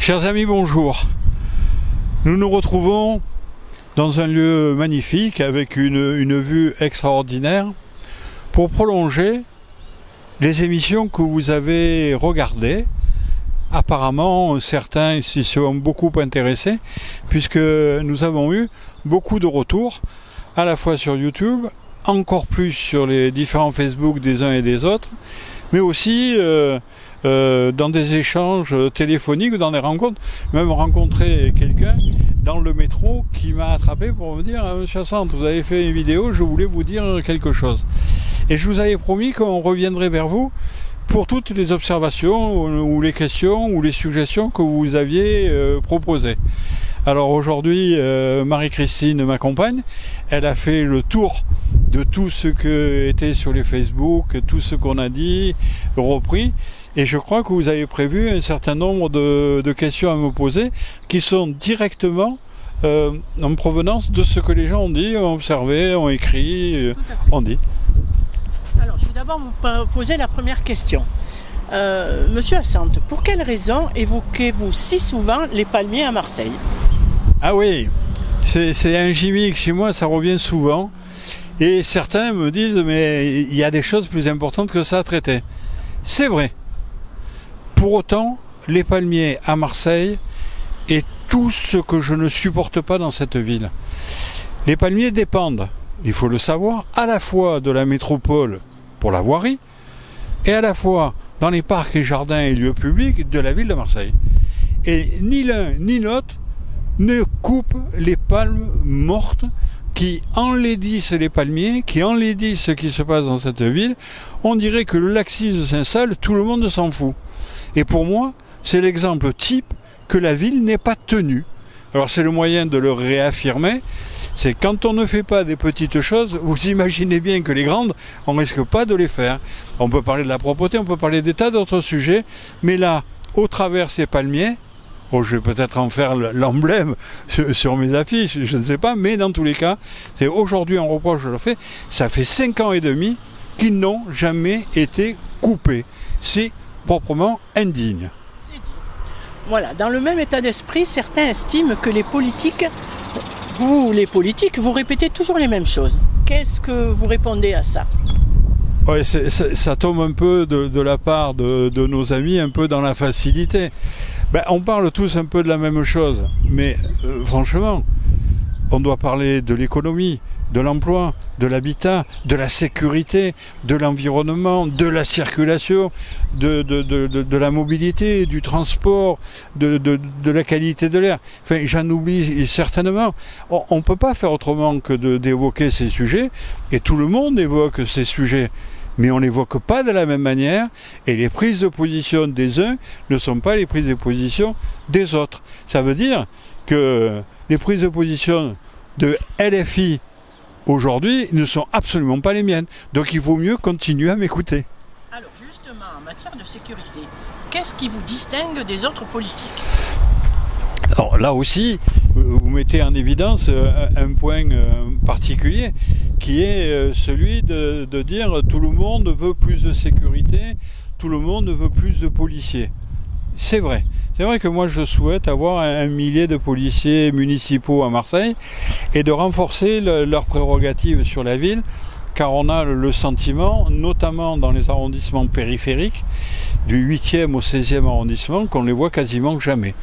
Chers amis, bonjour. Nous nous retrouvons dans un lieu magnifique avec une vue extraordinaire pour prolonger les émissions que vous avez regardées. Apparemment, certains s'y sont beaucoup intéressés puisque nous avons eu beaucoup de retours à la fois sur YouTube, encore plus sur les différents Facebook des uns et des autres, mais aussi dans des échanges téléphoniques ou dans des rencontres. J'ai même rencontré quelqu'un dans le métro qui m'a attrapé pour me dire « Monsieur Assante, vous avez fait une vidéo, je voulais vous dire quelque chose ». Et je vous avais promis qu'on reviendrait vers vous pour toutes les observations ou les questions ou les suggestions que vous aviez proposées. Alors aujourd'hui, Marie-Christine m'accompagne. Elle a fait le tour de tout ce que était sur les Facebook, tout ce qu'on a dit, repris. Et je crois que vous avez prévu un certain nombre de questions à me poser qui sont directement en provenance de ce que les gens ont dit, ont observé, ont écrit, ont dit. Alors, je vais d'abord vous poser la première question. Monsieur Assante, pour quelle raison évoquez-vous si souvent les palmiers à Marseille? Ah oui, c'est un gimmick chez moi, ça revient souvent. Et certains me disent, mais il y a des choses plus importantes que ça à traiter. C'est vrai. Pour autant, les palmiers à Marseille est tout ce que je ne supporte pas dans cette ville. Les palmiers dépendent, il faut le savoir, à la fois de la métropole pour la voirie et à la fois dans les parcs et jardins et lieux publics de la ville de Marseille. Et ni l'un ni l'autre ne coupe les palmes mortes qui enlaidissent les palmiers, qui enlaidissent ce qui se passe dans cette ville. On dirait que le laxisme s'installe, tout le monde s'en fout. Et pour moi, c'est l'exemple type que la ville n'est pas tenue. Alors c'est le moyen de le réaffirmer, c'est quand on ne fait pas des petites choses, vous imaginez bien que les grandes, on ne risque pas de les faire. On peut parler de la propreté, on peut parler des tas d'autres sujets, mais là, au travers ces palmiers, je vais peut-être en faire l'emblème sur mes affiches, je ne sais pas, mais dans tous les cas, c'est aujourd'hui un reproche, je le fais, ça fait 5 ans et demi qu'ils n'ont jamais été coupés. C'est proprement indigne. Voilà, dans le même état d'esprit, certains estiment que les politiques, vous répétez toujours les mêmes choses. Qu'est-ce que vous répondez à ça? Ouais, ça tombe un peu de la part de nos amis, un peu dans la facilité. On parle tous un peu de la même chose, mais franchement, on doit parler de l'économie, de l'emploi, de l'habitat, de la sécurité, de l'environnement, de la circulation, de la mobilité, du transport, de la qualité de l'air. Enfin, j'en oublie certainement. On ne peut pas faire autrement que d'évoquer ces sujets, et tout le monde évoque ces sujets. Mais on ne l'évoque pas de la même manière, et les prises de position des uns ne sont pas les prises de position des autres. Ça veut dire que les prises de position de LFI aujourd'hui ne sont absolument pas les miennes. Donc il vaut mieux continuer à m'écouter. Alors justement, en matière de sécurité, qu'est-ce qui vous distingue des autres politiques? Alors là aussi, vous mettez en évidence un point particulier qui est celui de dire tout le monde veut plus de sécurité, tout le monde veut plus de policiers. C'est vrai. C'est vrai que moi je souhaite avoir 1 millier de policiers municipaux à Marseille et de renforcer leurs prérogatives sur la ville, car on a le sentiment, notamment dans les arrondissements périphériques, du 8e au 16e arrondissement, qu'on ne les voit quasiment jamais.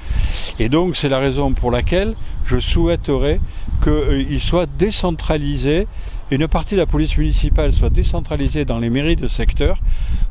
Et donc c'est la raison pour laquelle je souhaiterais qu'il soit décentralisé, une partie de la police municipale soit décentralisée dans les mairies de secteur,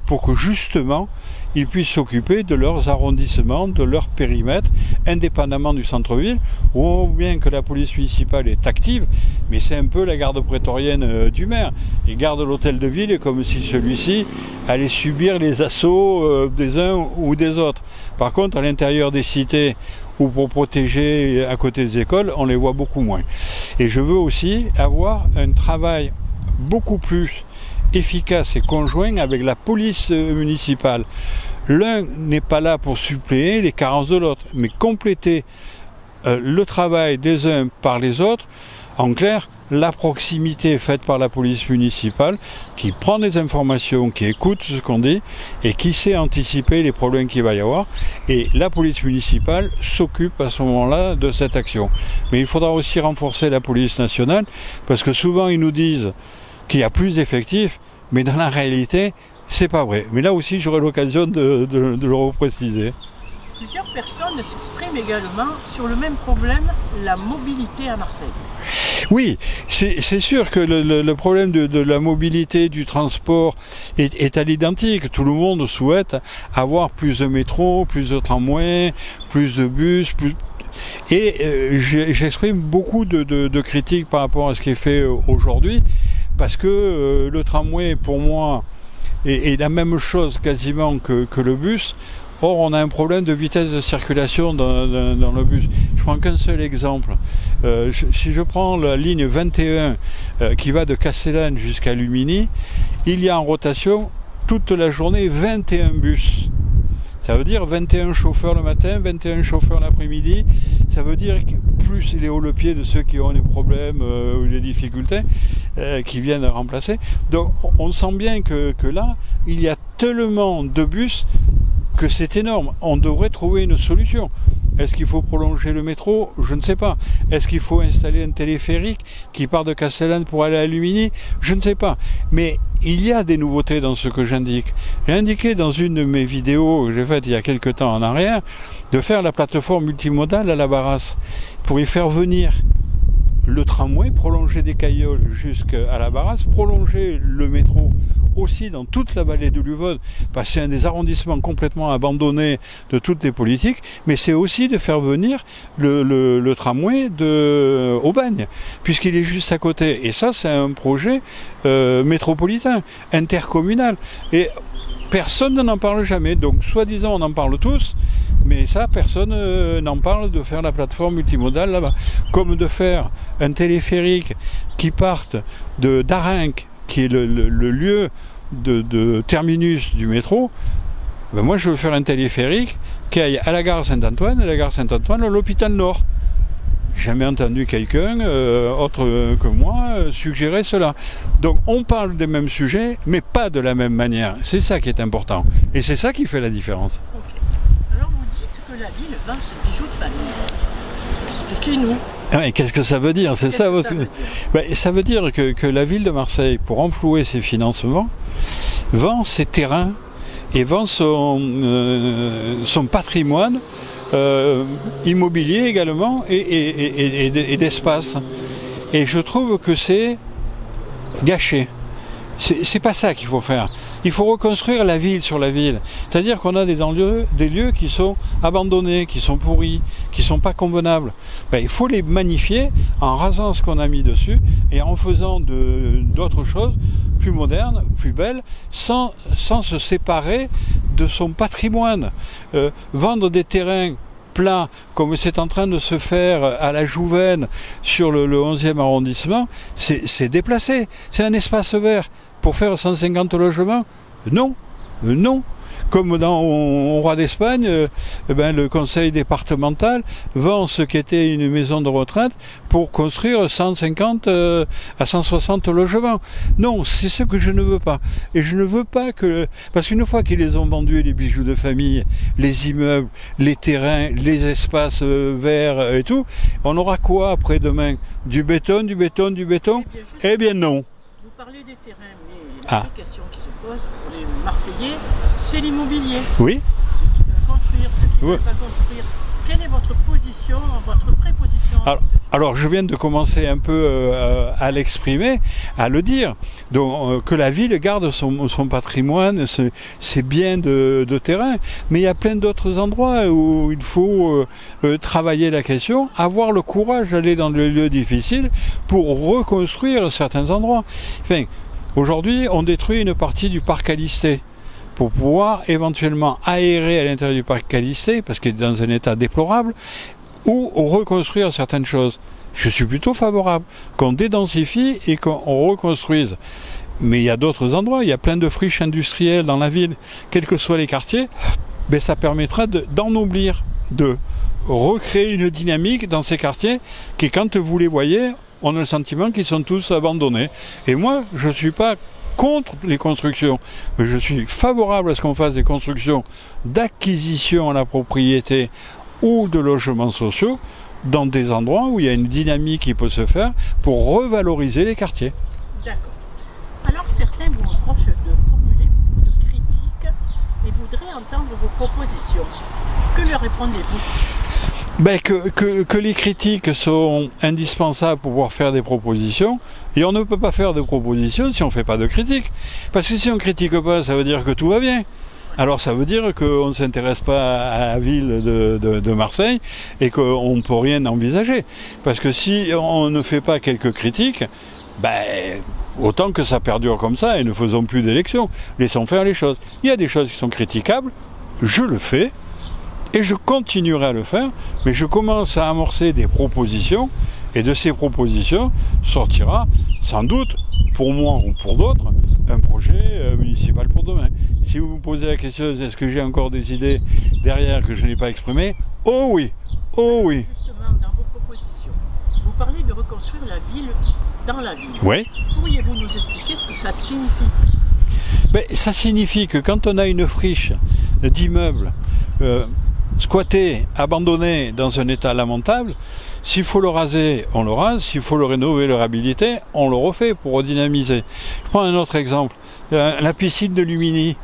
pour que justement ils puissent s'occuper de leurs arrondissements, de leur périmètre, indépendamment du centre-ville, ou bien que la police municipale est active, mais c'est un peu la garde prétorienne du maire. Il garde l'hôtel de ville comme si celui-ci allait subir les assauts des uns ou des autres. Par contre, à l'intérieur des cités, ou pour protéger à côté des écoles, on les voit beaucoup moins. Et je veux aussi avoir un travail beaucoup plus efficace et conjoint avec la police municipale. L'un n'est pas là pour suppléer les carences de l'autre, mais compléter le travail des uns par les autres En clair, la proximité faite par la police municipale, qui prend des informations, qui écoute ce qu'on dit et qui sait anticiper les problèmes qu'il va y avoir. Et la police municipale s'occupe à ce moment-là de cette action. Mais il faudra aussi renforcer la police nationale, parce que souvent ils nous disent qu'il y a plus d'effectifs, mais dans la réalité, c'est pas vrai. Mais là aussi, j'aurai l'occasion de le repréciser. Plusieurs personnes s'expriment également sur le même problème, la mobilité à Marseille. Oui, c'est sûr que le problème de la mobilité, du transport est à l'identique. Tout le monde souhaite avoir plus de métro, plus de tramway, plus de bus, Et j'exprime beaucoup de critiques par rapport à ce qui est fait aujourd'hui, parce que le tramway, pour moi, est la même chose quasiment que le bus. Or, on a un problème de vitesse de circulation dans le bus. Je prends qu'un seul exemple. Si je prends la ligne 21 qui va de Castellane jusqu'à Lumini, il y a en rotation toute la journée 21 bus. Ça veut dire 21 chauffeurs le matin, 21 chauffeurs l'après-midi. Ça veut dire plus les hauts-le-pied de ceux qui ont des problèmes ou des difficultés qui viennent remplacer. Donc, on sent bien que là, il y a tellement de bus que c'est énorme. On devrait trouver une solution. Est-ce qu'il faut prolonger le métro? Je ne sais pas. Est-ce qu'il faut installer un téléphérique qui part de Castellane pour aller à Lumini? Je ne sais pas. Mais il y a des nouveautés dans ce que j'indique. J'ai indiqué dans une de mes vidéos que j'ai faite il y a quelque temps en arrière de faire la plateforme multimodale à la Barrasse pour y faire venir le tramway, prolonger des Cailloles jusqu'à la Barrasse, prolonger le métro aussi dans toute la vallée de l'Uvode, parce que c'est un des arrondissements complètement abandonnés de toutes les politiques, mais c'est aussi de faire venir le tramway de Aubagne, puisqu'il est juste à côté. Et ça, c'est un projet métropolitain, intercommunal. Et personne n'en parle jamais. Donc, soi-disant, on en parle tous, mais ça, personne n'en parle de faire la plateforme multimodale là-bas. Comme de faire un téléphérique qui parte d'Arinque, qui est le lieu de terminus du métro. Ben moi, je veux faire un téléphérique qui aille à la gare Saint-Antoine, et la gare Saint-Antoine à l'hôpital Nord. Jamais entendu quelqu'un, autre que moi, suggérer cela. Donc, on parle des mêmes sujets, mais pas de la même manière. C'est ça qui est important. Et c'est ça qui fait la différence. Okay. Alors, vous dites que la ville vend ses bijoux de famille. Expliquez-nous. Et qu'est-ce que ça veut dire? C'est ça. Ça veut dire que la ville de Marseille, pour enflouer ses financements, vend ses terrains et vend son patrimoine immobilier également et d'espace. Et je trouve que c'est gâché. C'est pas ça qu'il faut faire. Il faut reconstruire la ville sur la ville. C'est-à-dire qu'on a des lieux qui sont abandonnés, qui sont pourris, qui sont pas convenables. Il faut les magnifier en rasant ce qu'on a mis dessus et en faisant d'autres choses plus modernes, plus belles, sans se séparer de son patrimoine. Vendre des terrains plats, comme c'est en train de se faire à la Jouvennes sur le 11e arrondissement, c'est déplacé. C'est un espace vert. Pour faire 150 logements? Non. Comme au Roi d'Espagne, le conseil départemental vend ce qui était une maison de retraite pour construire 150 à 160 logements. Non, c'est ce que je ne veux pas. Et je ne veux pas que... Parce qu'une fois qu'ils les ont vendus, les bijoux de famille, les immeubles, les terrains, les espaces verts et tout, on aura quoi après-demain? Du béton? Eh bien non. Vous parlez des terrains, mais la question qui se pose pour les Marseillais, c'est l'immobilier. Oui. Ceux qui veulent construire, ceux qui ne veulent pas construire. Quelle est votre position, votre vraie position? Alors, je viens de commencer un peu à l'exprimer, à le dire. Donc, que la ville garde son patrimoine, ses biens de terrain. Mais il y a plein d'autres endroits où il faut travailler la question, avoir le courage d'aller dans les lieux difficiles pour reconstruire certains endroits. Enfin, aujourd'hui, on détruit une partie du parc Callister pour pouvoir éventuellement aérer à l'intérieur du parc Callister, parce qu'il est dans un état déplorable, ou reconstruire certaines choses. Je suis plutôt favorable qu'on dédensifie et qu'on reconstruise. Mais il y a d'autres endroits, il y a plein de friches industrielles dans la ville, quels que soient les quartiers, mais ça permettra d'ennoblir, de recréer une dynamique dans ces quartiers qui, quand vous les voyez, on a le sentiment qu'ils sont tous abandonnés. Et moi, je ne suis pas contre les constructions, mais je suis favorable à ce qu'on fasse des constructions d'acquisition à la propriété ou de logements sociaux dans des endroits où il y a une dynamique qui peut se faire pour revaloriser les quartiers. D'accord. Alors certains vous reprochent de formuler beaucoup de critiques et voudraient entendre vos propositions. Que leur répondez-vous ? Que les critiques sont indispensables pour pouvoir faire des propositions, et on ne peut pas faire de propositions si on ne fait pas de critiques. Parce que si on ne critique pas, ça veut dire que tout va bien. Alors ça veut dire qu'on ne s'intéresse pas à la ville de Marseille et qu'on ne peut rien envisager. Parce que si on ne fait pas quelques critiques, autant que ça perdure comme ça et ne faisons plus d'élections. Laissons faire les choses. Il y a des choses qui sont critiquables, je le fais. Et je continuerai à le faire, mais je commence à amorcer des propositions, et de ces propositions sortira, sans doute, pour moi ou pour d'autres, un projet municipal pour demain. Si vous me posez la question, est-ce que j'ai encore des idées derrière que je n'ai pas exprimées ? Oh oui, oh oui. Justement, dans vos propositions, vous parlez de reconstruire la ville dans la ville. Oui. Pourriez-vous nous expliquer ce que ça signifie ? Ça signifie que quand on a une friche d'immeubles, squatté, abandonné dans un état lamentable, s'il faut le raser, on le rase, s'il faut le rénover, le réhabiliter, on le refait pour redynamiser. Je prends un autre exemple, la piscine de Lumini.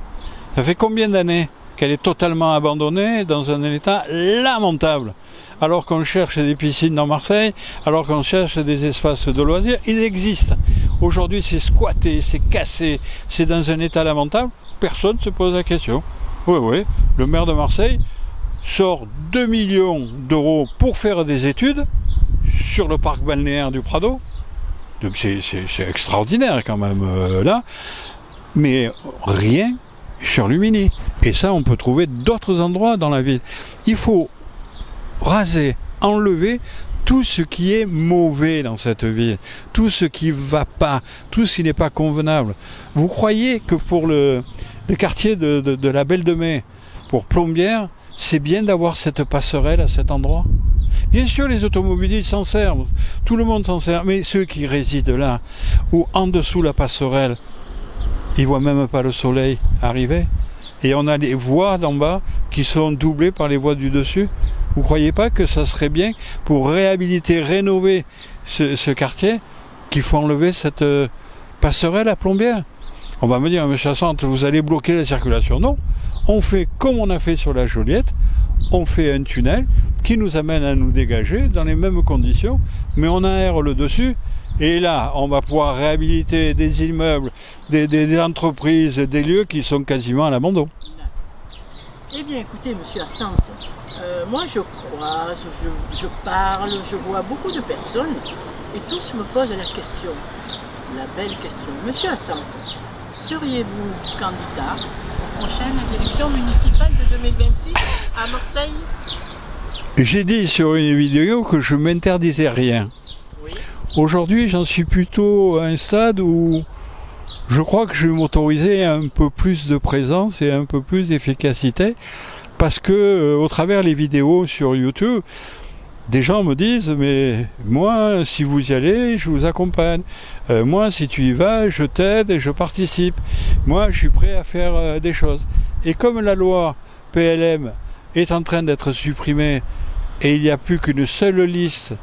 Ça fait combien d'années qu'elle est totalement abandonnée dans un état lamentable ? Alors qu'on cherche des piscines dans Marseille, alors qu'on cherche des espaces de loisirs, il existe. Aujourd'hui, c'est squatté, c'est cassé, c'est dans un état lamentable, personne ne se pose la question. Oui, le maire de Marseille sort 2 millions d'euros pour faire des études sur le parc balnéaire du Prado. Donc c'est extraordinaire quand même là. Mais rien sur Lumini. Et ça, on peut trouver d'autres endroits dans la ville. Il faut raser, enlever tout ce qui est mauvais dans cette ville, tout ce qui ne va pas, tout ce qui n'est pas convenable. Vous croyez que pour le quartier de la Belle de Mai, pour Plombières, c'est bien d'avoir cette passerelle à cet endroit ? Bien sûr, les automobilistes s'en servent, tout le monde s'en sert, mais ceux qui résident là, ou en dessous la passerelle, ils ne voient même pas le soleil arriver. Et on a les voies d'en bas qui sont doublées par les voies du dessus. Vous ne croyez pas que ça serait bien pour réhabiliter, rénover ce quartier, qu'il faut enlever cette passerelle à Plombières ? On va me dire, monsieur Assante, vous allez bloquer la circulation. Non, on fait comme on a fait sur la Joliette, on fait un tunnel qui nous amène à nous dégager dans les mêmes conditions, mais on aère le dessus. Et là, on va pouvoir réhabiliter des immeubles, des entreprises, des lieux qui sont quasiment à l'abandon. Eh bien, écoutez, monsieur Assante, moi je croise, je parle, je vois beaucoup de personnes et tous me posent la question, la belle question. Monsieur Assante, seriez-vous candidat aux prochaines élections municipales de 2026 à Marseille ? J'ai dit sur une vidéo que je m'interdisais rien. Oui. Aujourd'hui, j'en suis plutôt à un stade où je crois que je vais m'autoriser un peu plus de présence et un peu plus d'efficacité parce que au travers les vidéos sur YouTube, des gens me disent, mais moi, si vous y allez, je vous accompagne. Moi, si tu y vas, je t'aide et je participe. Moi, je suis prêt à faire des choses. Et comme la loi PLM est en train d'être supprimée et il n'y a plus qu'une seule liste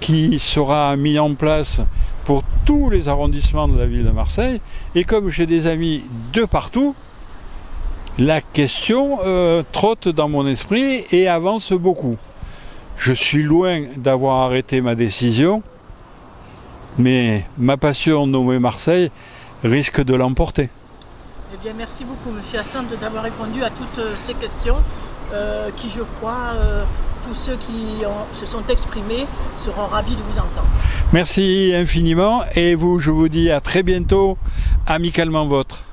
qui sera mise en place pour tous les arrondissements de la ville de Marseille, et comme j'ai des amis de partout, la question trotte dans mon esprit et avance beaucoup. Je suis loin d'avoir arrêté ma décision, mais ma passion nommée Marseille risque de l'emporter. Eh bien, merci beaucoup, monsieur Assante, d'avoir répondu à toutes ces questions qui, je crois, tous ceux qui se sont exprimés seront ravis de vous entendre. Merci infiniment et je vous dis à très bientôt, amicalement vôtre.